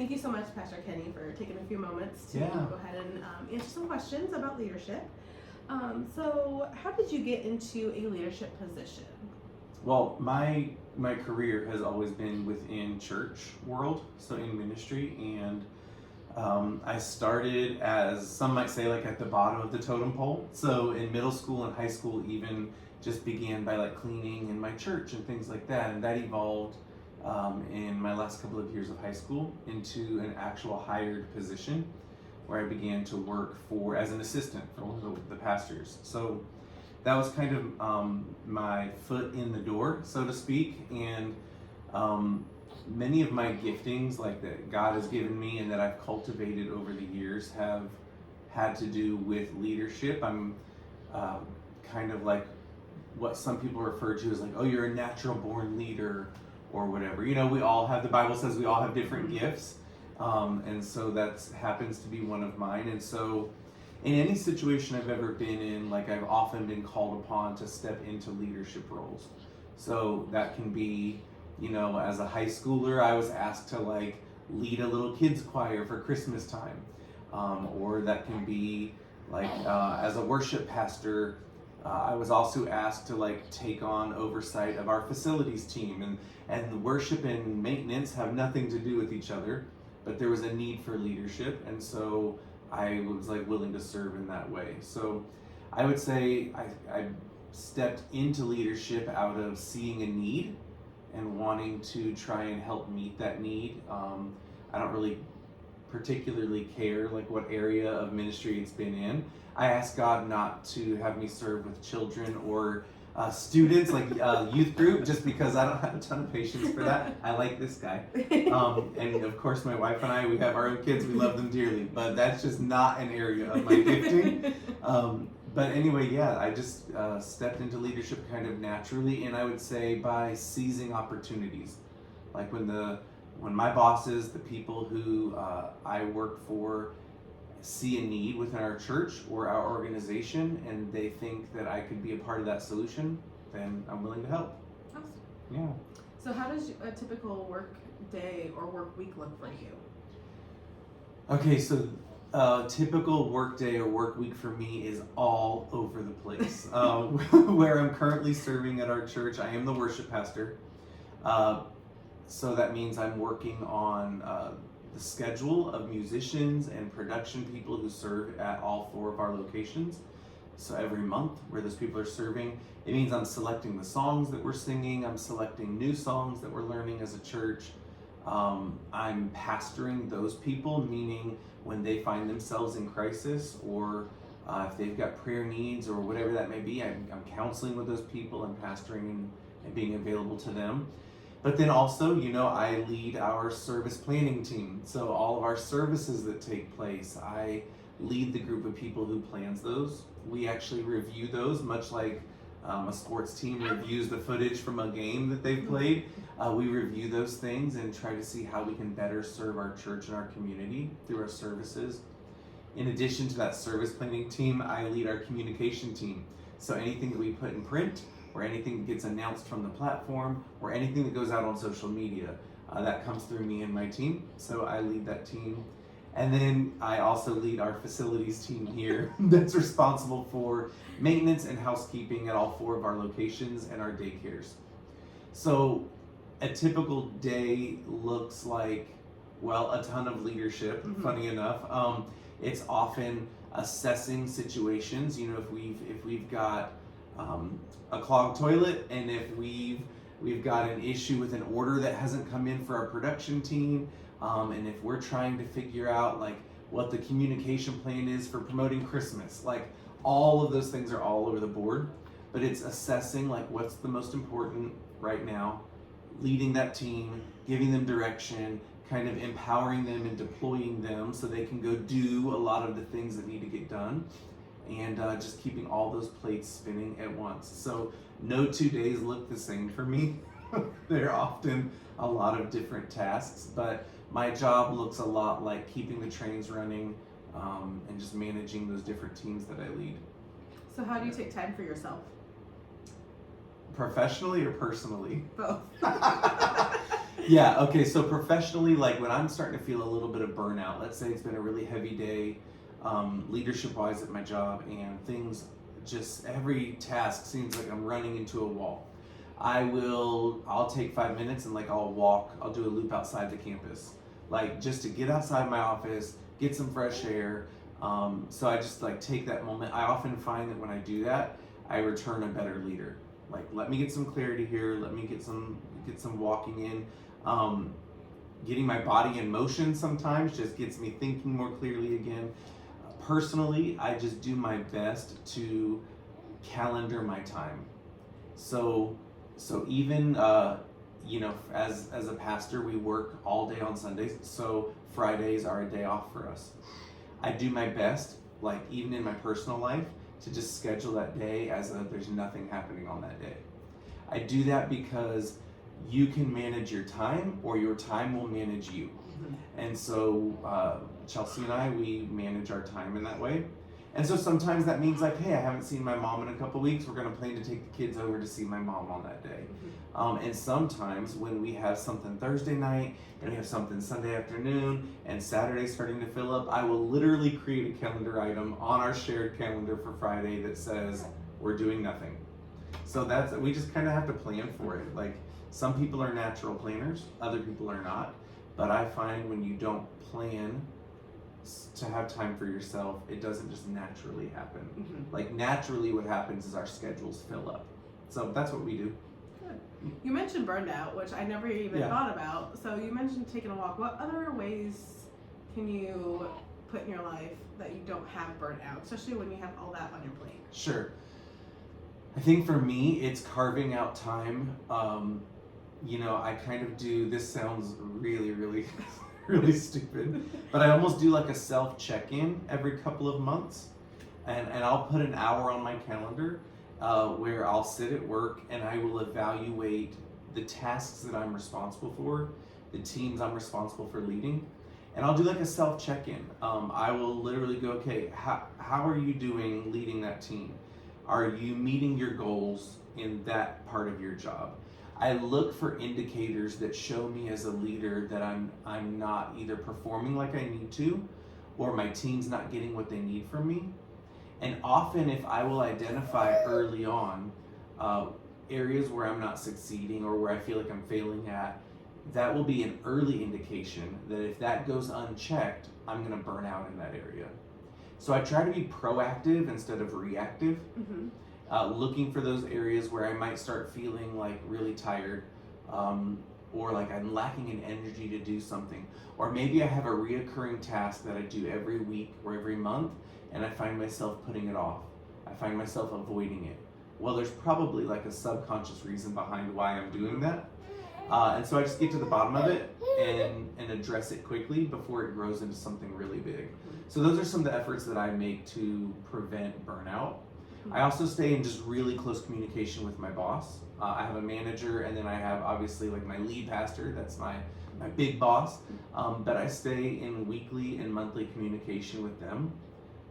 Thank you so much, Pastor Kenny, for taking a few moments to Yeah. go ahead and answer some questions about leadership. So, how did you get into a leadership position? Well, my career has always been within church world, so in ministry, and I started as some might say like at the bottom of the totem pole. So in middle school and high school, even just began by like cleaning in my church and things like that, and that evolved in my last couple of years of high school into an actual hired position where I began to work for as an assistant for one of the pastors. So that was kind of my foot in the door, so to speak, and many of my giftings like that God has given me and that I've cultivated over the years have had to do with leadership. I'm kind of like what some people refer to as like, oh, you're a natural born leader or whatever. You know, we all have, the Bible says we all have different gifts, and so that happens to be one of mine. And so in any situation I've ever been in, like I've often been called upon to step into leadership roles. So that can be, you know, as a high schooler, I was asked to like lead a little kids choir for Christmas time. Or that can be like as a worship pastor, I was also asked to like take on oversight of our facilities team, and the worship and maintenance have nothing to do with each other, but there was a need for leadership, and so I was like willing to serve in that way. So I would say I stepped into leadership out of seeing a need and wanting to try and help meet that need. I don't really particularly care like what area of ministry it's been in. I ask God not to have me serve with children or students, like youth group, just because I don't have a ton of patience for that. I like this guy. And of course my wife and I, we have our own kids, we love them dearly, but that's just not an area of my gifting. But anyway, yeah, I just stepped into leadership kind of naturally, and I would say by seizing opportunities. Like when my bosses, the people who I work for, see a need within our church or our organization, and they think that I could be a part of that solution, then I'm willing to help. Awesome. Yeah. So, how does a typical work day or work week look for you? Okay, so typical work day or work week for me is all over the place. Where I'm currently serving at our church, I am the worship pastor. So that means I'm working on the schedule of musicians and production people who serve at all 4 of our locations. So every month where those people are serving, it means I'm selecting the songs that we're singing, I'm selecting new songs that we're learning as a church. I'm pastoring those people, meaning when they find themselves in crisis or if they've got prayer needs or whatever that may be, I'm counseling with those people and pastoring and being available to them. But then also, you know, I lead our service planning team. So all of our services that take place, I lead the group of people who plans those. We actually review those, much like a sports team reviews the footage from a game that they've played. We review those things and try to see how we can better serve our church and our community through our services. In addition to that service planning team, I lead our communication team. So anything that we put in print, or anything that gets announced from the platform, or anything that goes out on social media, that comes through me and my team. So I lead that team. And then I also lead our facilities team here that's responsible for maintenance and housekeeping at all 4 of our locations and our daycares. So a typical day looks like, well, a ton of leadership, funny enough. It's often assessing situations. You know, if we've got a clogged toilet, and if we've got an issue with an order that hasn't come in for our production team, and if we're trying to figure out like what the communication plan is for promoting Christmas, like all of those things are all over the board, but it's assessing like what's the most important right now, leading that team, giving them direction, kind of empowering them and deploying them so they can go do a lot of the things that need to get done, and just keeping all those plates spinning at once. So no 2 days look the same for me. There are often a lot of different tasks, but my job looks a lot like keeping the trains running and just managing those different teams that I lead. So how do you take time for yourself? Professionally or personally? Both. Yeah, okay, so professionally, like when I'm starting to feel a little bit of burnout, let's say it's been a really heavy day, leadership wise at my job, and things just every task seems like I'm running into a wall. I'll take 5 minutes and like I'll do a loop outside the campus, like just to get outside my office, get some fresh air. So I just like take that moment. I often find that when I do that, I return a better leader. Like let me get some clarity here. Let me get some walking in. Getting my body in motion sometimes just gets me thinking more clearly again. Personally, I just do my best to calendar my time. So even as a pastor, we work all day on Sundays. So Fridays are a day off for us. I do my best, like even in my personal life, to just schedule that day as though there's nothing happening on that day. I do that because you can manage your time, or your time will manage you. And so Chelsea and I, we manage our time in that way. And so sometimes that means like, hey, I haven't seen my mom in a couple weeks. We're gonna plan to take the kids over to see my mom on that day. And sometimes when we have something Thursday night and we have something Sunday afternoon and Saturday's starting to fill up, I will literally create a calendar item on our shared calendar for Friday that says we're doing nothing. So we just kind of have to plan for it. Like some people are natural planners, other people are not. But I find when you don't plan to have time for yourself, it doesn't just naturally happen. Like naturally what happens is our schedules fill up. So that's what we do. Good. You mentioned burnout, which I never even thought about. So you mentioned taking a walk. What other ways can you put in your life that you don't have burnout, especially when you have all that on your plate? Sure. I think for me, it's carving out time. I kind of do, this sounds really, really, really stupid, but I almost do like a self check-in every couple of months. And I'll put an hour on my calendar where I'll sit at work and I will evaluate the tasks that I'm responsible for, the teams I'm responsible for leading. And I'll do like a self check-in. I will literally go, okay, how are you doing leading that team? Are you meeting your goals in that part of your job? I look for indicators that show me as a leader that I'm not either performing like I need to, or my team's not getting what they need from me. And often if I will identify early on areas where I'm not succeeding or where I feel like I'm failing at, that will be an early indication that if that goes unchecked, I'm gonna burn out in that area. So I try to be proactive instead of reactive. Looking for those areas where I might start feeling like really tired, or like I'm lacking in energy to do something. Or maybe I have a reoccurring task that I do every week or every month, and I find myself putting it off. I find myself avoiding it. Well, there's probably like a subconscious reason behind why I'm doing that. And so I just get to the bottom of it and address it quickly before it grows into something really big. So those are some of the efforts that I make to prevent burnout. I also stay in just really close communication with my boss. I have a manager, and then I have obviously like my lead pastor, that's my big boss. But I stay in weekly and monthly communication with them.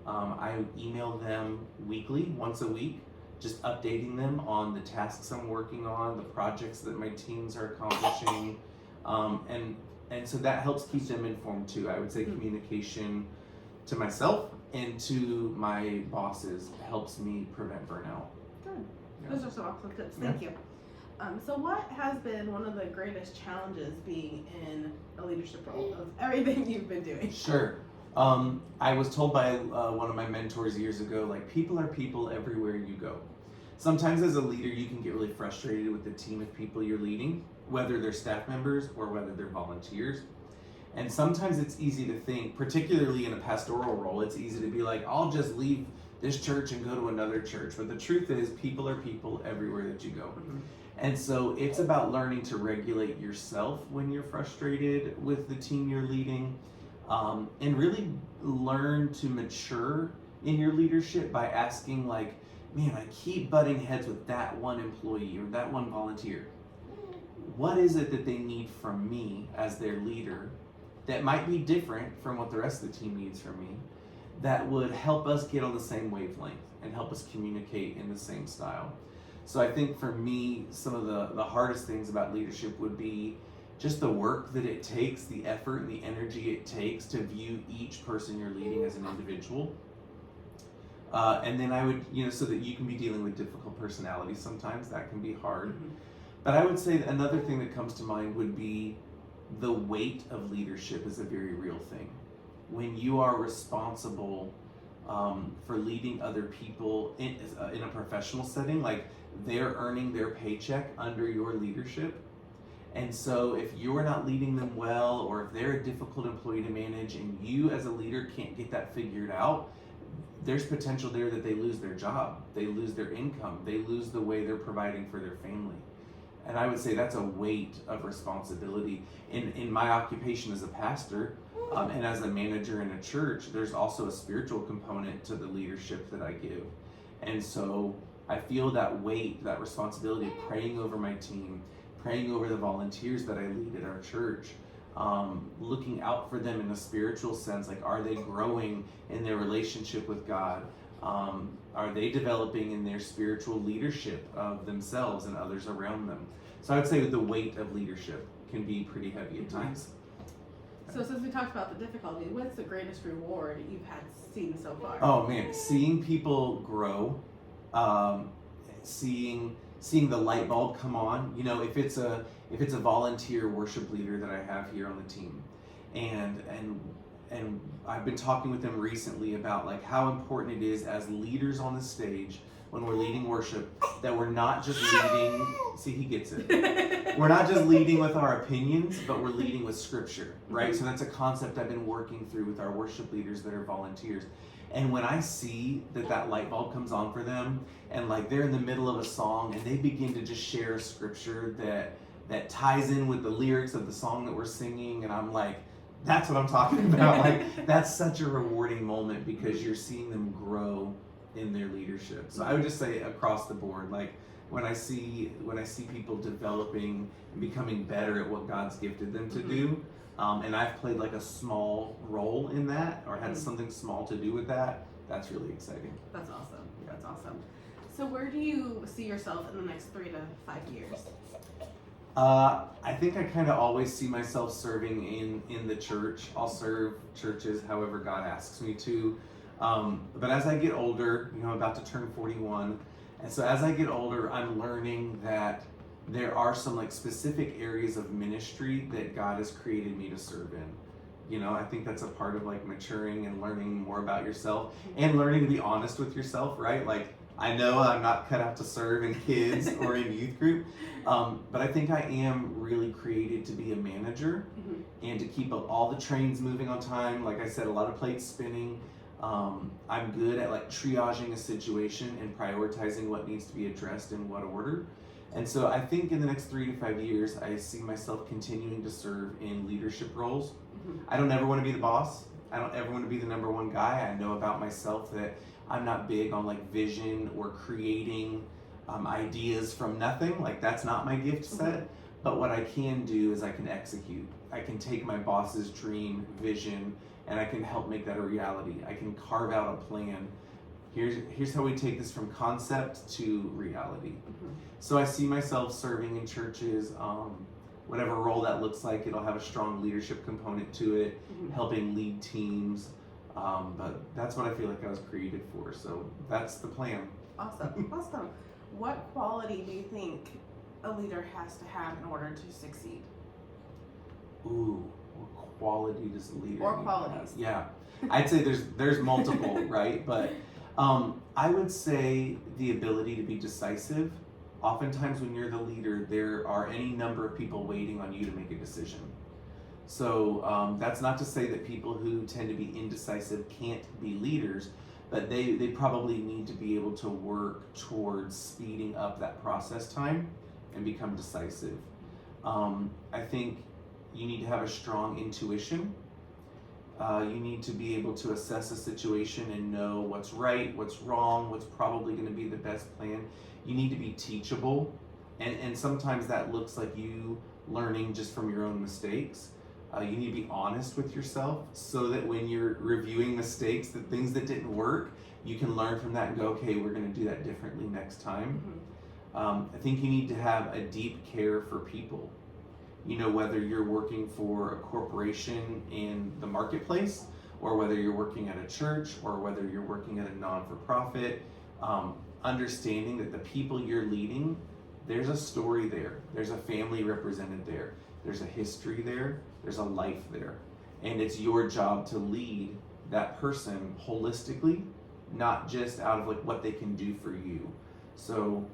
I email them weekly, once a week, just updating them on the tasks I'm working on, the projects that my teams are accomplishing. And so that helps keep them informed too. I would say communication to myself and to my bosses helps me prevent burnout. Good. Yeah. Those are some awesome tips. Thank you. So what has been one of the greatest challenges being in a leadership role of everything you've been doing? Sure. I was told by one of my mentors years ago, like, people are people everywhere you go. Sometimes as a leader, you can get really frustrated with the team of people you're leading, whether they're staff members or whether they're volunteers. And sometimes it's easy to think, particularly in a pastoral role, it's easy to be like, I'll just leave this church and go to another church. But the truth is, people are people everywhere that you go. And so it's about learning to regulate yourself when you're frustrated with the team you're leading, and really learn to mature in your leadership by asking, like, man, I keep butting heads with that one employee or that one volunteer. What is it that they need from me as their leader that might be different from what the rest of the team needs from me, that would help us get on the same wavelength and help us communicate in the same style? So I think for me, some of the hardest things about leadership would be just the work that it takes, the effort and the energy it takes to view each person you're leading as an individual. And then I would, so that you can be dealing with difficult personalities sometimes, that can be hard. Mm-hmm. But I would say that another thing that comes to mind would be the weight of leadership is a very real thing. When you are responsible for leading other people in a professional setting, like they're earning their paycheck under your leadership. And so if you're not leading them well, or if they're a difficult employee to manage and you as a leader can't get that figured out, there's potential there that they lose their job, they lose their income, they lose the way they're providing for their family. And I would say that's a weight of responsibility. In my occupation as a pastor and as a manager in a church, there's also a spiritual component to the leadership that I give. And so I feel that weight, that responsibility of praying over my team, praying over the volunteers that I lead at our church, looking out for them in a spiritual sense, like are they growing in their relationship with God? Are they developing in their spiritual leadership of themselves and others around them? So I would say the weight of leadership can be pretty heavy at times. So since we talked about the difficulty, what's the greatest reward you've had seen so far? Oh man, seeing people grow, seeing the light bulb come on. If it's a volunteer worship leader that I have here on the team, and I've been talking with them recently about like how important it is as leaders on the stage when we're leading worship that we're not just leading. See, he gets it. We're not just leading with our opinions, but we're leading with scripture, right? So that's a concept I've been working through with our worship leaders that are volunteers. And when I see that light bulb comes on for them, and like they're in the middle of a song and they begin to just share a scripture that ties in with the lyrics of the song that we're singing, and I'm like, that's what I'm talking about. Like that's such a rewarding moment because you're seeing them grow in their leadership. So I would just say across the board, like when I see people developing and becoming better at what God's gifted them to do, and I've played like a small role in that or had something small to do with that, that's really exciting. That's awesome. That's awesome. So where do you see yourself in the next 3 to 5 years? I think I kind of always see myself serving in the church. I'll serve churches however God asks me to. But as I get older, I'm about to turn 41. And so as I get older, I'm learning that there are some like specific areas of ministry that God has created me to serve in. I think that's a part of like maturing and learning more about yourself and learning to be honest with yourself, right? Like I know I'm not cut out to serve in kids or in youth group, but I think I am really created to be a manager and to keep all the trains moving on time. Like I said, a lot of plates spinning. I'm good at like triaging a situation and prioritizing what needs to be addressed in what order. And so I think in the next 3 to 5 years, I see myself continuing to serve in leadership roles. I don't ever want to be the boss. I don't ever want to be the number one guy. I know about myself that I'm not big on like vision or creating ideas from nothing. Like that's not my gift set. But what I can do is I can execute. I can take my boss's dream, vision, and I can help make that a reality. I can carve out a plan. Here's how we take this from concept to reality. So I see myself serving in churches, whatever role that looks like. It'll have a strong leadership component to it, helping lead teams. But that's what I feel like I was created for. So that's the plan. Awesome. Awesome. What quality do you think a leader has to have in order to succeed? Ooh, what quality does a leader Or need qualities. to have? Yeah, I'd say there's multiple, right? But I would say the ability to be decisive. Oftentimes when you're the leader, there are any number of people waiting on you to make a decision. So that's not to say that people who tend to be indecisive can't be leaders, but they probably need to be able to work towards speeding up that process time and become decisive. I think you need to have a strong intuition. You need to be able to assess a situation and know what's right, what's wrong, what's probably going to be the best plan. You need to be teachable, and sometimes that looks like you learning just from your own mistakes. You need to be honest with yourself so that when you're reviewing mistakes, the things that didn't work, you can learn from that and go, okay, we're going to do that differently next time. I think you need to have a deep care for people. whether you're working for a corporation in the marketplace, or whether you're working at a church, or whether you're working at a non-for-profit, understanding that the people you're leading, there's a story there, there's a family represented there, there's a history there, there's a life there. And it's your job to lead that person holistically, not just out of like what they can do for you. So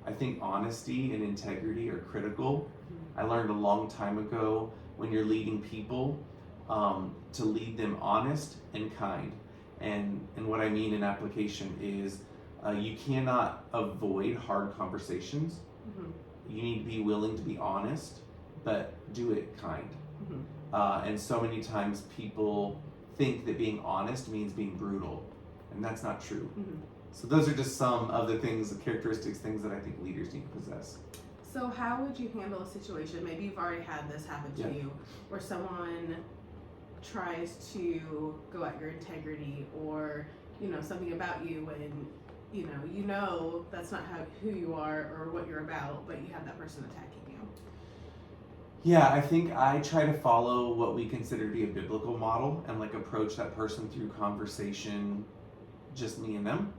I think honesty and integrity are critical. I learned a long time ago, when you're leading people, to lead them honest and kind. And what I mean in application is you cannot avoid hard conversations. You need to be willing to be honest, but do it kind. And so many times people think that being honest means being brutal, and that's not true. So those are just some of the things, the characteristics, things that I think leaders need to possess. So how would you handle a situation, maybe you've already had this happen to you, where someone tries to go at your integrity or, something about you, and you know that's not who you are or what you're about, but you have that person attacking you? Yeah, I think I try to follow what we consider to be a biblical model and like approach that person through conversation, just me and them.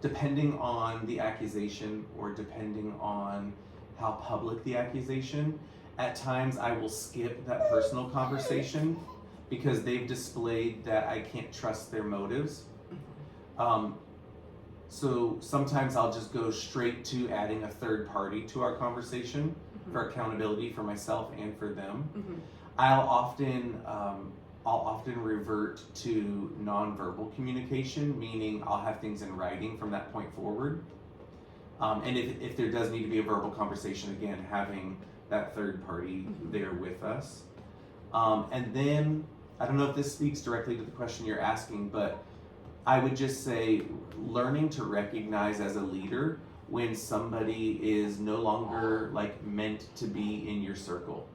Depending on the accusation or depending on how public the accusation, at times I will skip that personal conversation because they've displayed that I can't trust their motives. So sometimes I'll just go straight to adding a third party to our conversation for accountability for myself and for them. I'll often revert to nonverbal communication, meaning I'll have things in writing from that point forward. And if there does need to be a verbal conversation, again, having that third party there with us. And then, I don't know if this speaks directly to the question you're asking, but I would just say learning to recognize as a leader when somebody is no longer like meant to be in your circle.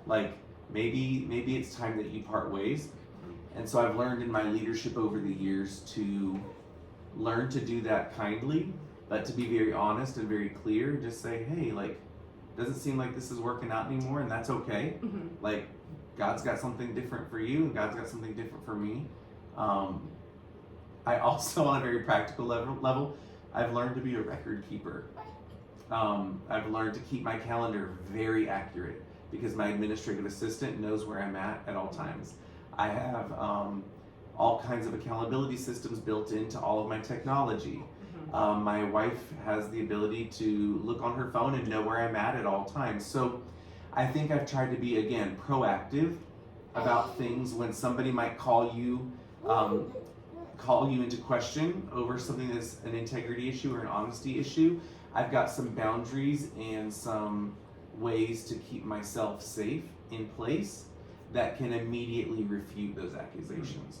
Like maybe it's time that you part ways. And so I've learned in my leadership over the years to learn to do that kindly, but to be very honest and very clear, and just say, hey, like, doesn't seem like this is working out anymore, and that's okay. Like, God's got something different for you, and God's got something different for me. I also, on a very practical level, I've learned to be a record keeper. I've learned to keep my calendar very accurate because my administrative assistant knows where I'm at all times. I have all kinds of accountability systems built into all of my technology. My wife has the ability to look on her phone and know where I'm at all times. So I think I've tried to be, again, proactive about things when somebody might call you into question over something that's an integrity issue or an honesty issue. I've got some boundaries and some ways to keep myself safe in place that can immediately refute those accusations.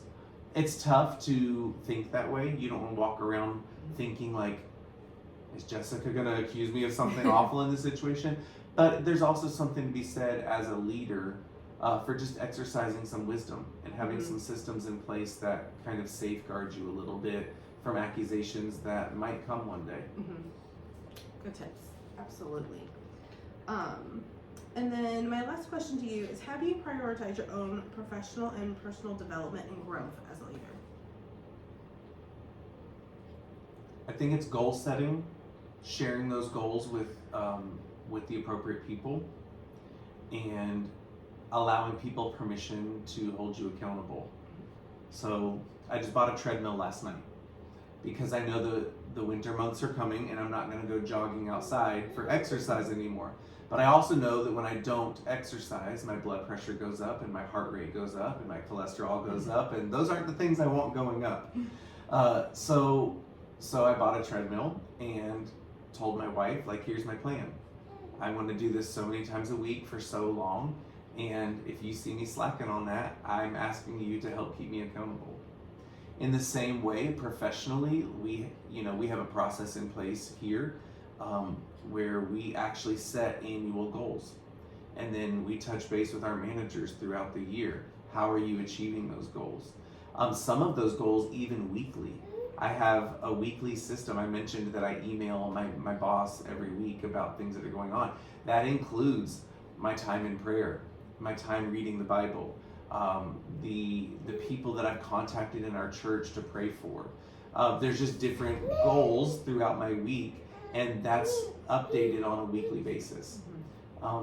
It's tough to think that way. You don't want to walk around thinking like, is Jessica going to accuse me of something awful in this situation? But there's also something to be said as a leader for just exercising some wisdom and having some systems in place that kind of safeguard you a little bit from accusations that might come one day. Good tips, absolutely. And then my last question to you is, how do you prioritize your own professional and personal development and growth as a leader? I think it's goal setting, sharing those goals with the appropriate people, and allowing people permission to hold you accountable. So I just bought a treadmill last night because I know the winter months are coming and I'm not going to go jogging outside for exercise anymore. But I also know that when I don't exercise, my blood pressure goes up and my heart rate goes up and my cholesterol goes up, and those aren't the things I want going up. So I bought a treadmill and told my wife, like, here's my plan. I want to do this so many times a week for so long, and if you see me slacking on that, I'm asking you to help keep me accountable. In the same way, professionally, we have a process in place here where we actually set annual goals, and then we touch base with our managers throughout the year. How are you achieving those goals? Some of those goals even weekly. I have a weekly system. I mentioned that I email my boss every week about things that are going on. That includes my time in prayer, my time reading the Bible, the people that I've contacted in our church to pray for. There's just different goals throughout my week, and that's updated on a weekly basis.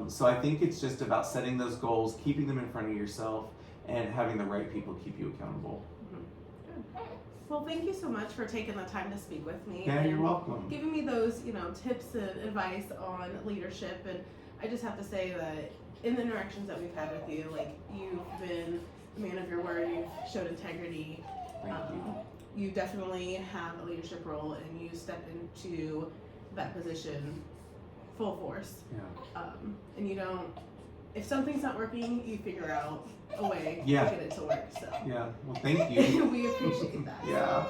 So I think it's just about setting those goals, keeping them in front of yourself, and having the right people keep you accountable. Well, thank you so much for taking the time to speak with me. Yeah, and you're welcome. giving me those, tips and advice on leadership. And I just have to say that in the interactions that we've had with you, like, you've been a man of your word. You've showed integrity. Thank you. You definitely have a leadership role, and you step into that position full force. Yeah. And you don't, if something's not working, you figure out a way Yeah. to get it to work. So Yeah. Well, thank you. we appreciate that. Yeah.